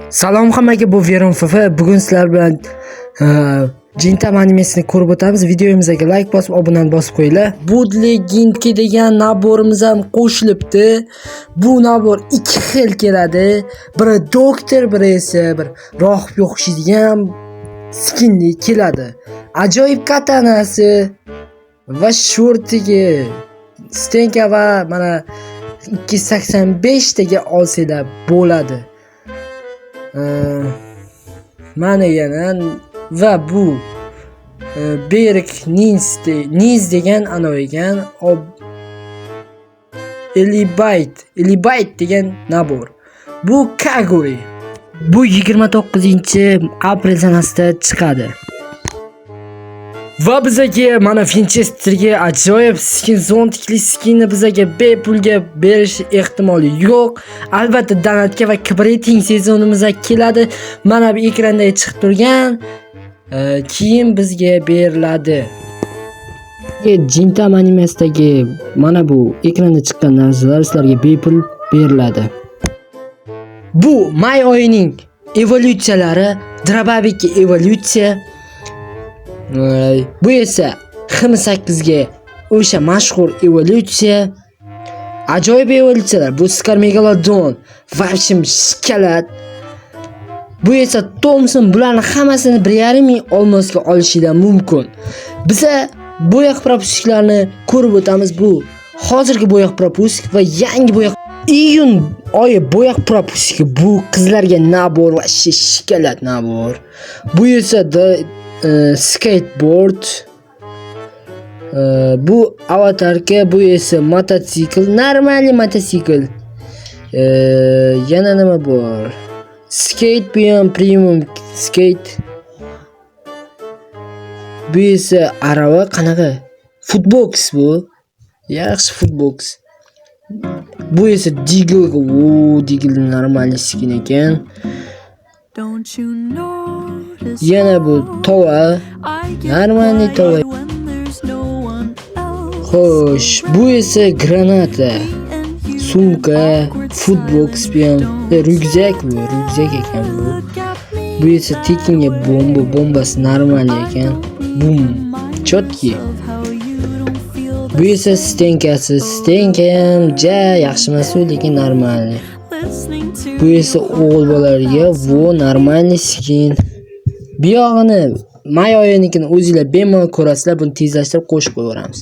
Salom hammaga, bu Veron FF. Bugun sizlar bilan Gintama animesini ko'rib o'tamiz. Videomizga like bosib, obunani bosib qo'yinglar. Budli Ginki degan naborimiz ham qo'shilibdi. Bu nabor ikki xil keladi. Biri doktor, biri esa bir rohibga o'xshaydigan skinli keladi. Ajoyib katanasi va shortigi stenka va mana 285 taga olsanglar bo'ladi. Mana yana va bu Berik Niz degan anoyigan Elibite degan nabor. Bu Kaguri. Bu 29-aprel sanasida chiqadi. Va bizaga mana Winchesterga ajoyib skin, zontikli skinni bizaga bepulga berish ehtimoli yo'q. Albatta donatga va kibreting sezonimizga keladi. Mana bu ekranda chiqib turgan keyin bizga beriladi. Gintama animesidagi mana bu ekranda chiqqan narsalar sizlarga bepul beriladi. Bu may oyining evolyutsiyalari, Drababik evolyutsiya. Bu esa XM8 ga o'sha mashhur evolyutsiya. Ajoyib evolyutsiyalar. Bu Scar Megalodon, Vashim Shkalat. Bu esa Thompson, bularning hammasini 1,5 ming olmosga olishidan mumkin. Biza bo'yoq propustiklarni ko'rib o'tamiz. Bu hozirgi bo'yoq propustik va yangi bo'yoq iyun oyi bo'yoq propustiki. Bu qizlarga nabor va shkalat nabor. Bu esa skateboard. Bu avatarka, bu esa mototsikl, normalniy mototsikl. Yana nima bor? Skate, bu ham premium skate. Bu esa arava qanaqa? Footbox bu. Yaxshi footbox. Bu esa Diggle, Diggle normalniy skin ekan. Yana bu tova, normalniy tova. Xo'sh, bu esa granata, sumka, footbox bilan ryukzak ekan bu. Bu esa tekinga bombasi normalniy ekan. Bum, chotki. Bu esa stenkasi, stenka ham yaxshi emas, lekin normalniy. Bu esa o'g'il bolalarga normalniy skin. Bu yog'ini may oyinikini o'zingizlar bemalol ko'rasizlar, buni tezlashtirib qo'shib qo'yaveramiz.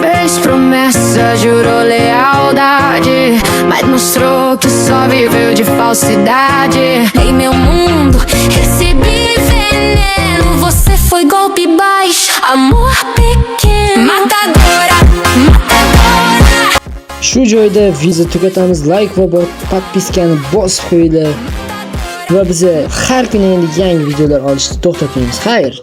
Fez promessa, jurou lealdade, mas mostrou que só viveu de falsidade. Em meu mundo recebi veneno, você foi golpe baixo, amor pequeno, matadora. Shu joyda video tugatamiz. Like va podpiskani bosib qo'yinglar. Va bizni har kuni yangi videolar olishni to'xtatmaymiz. Xayr.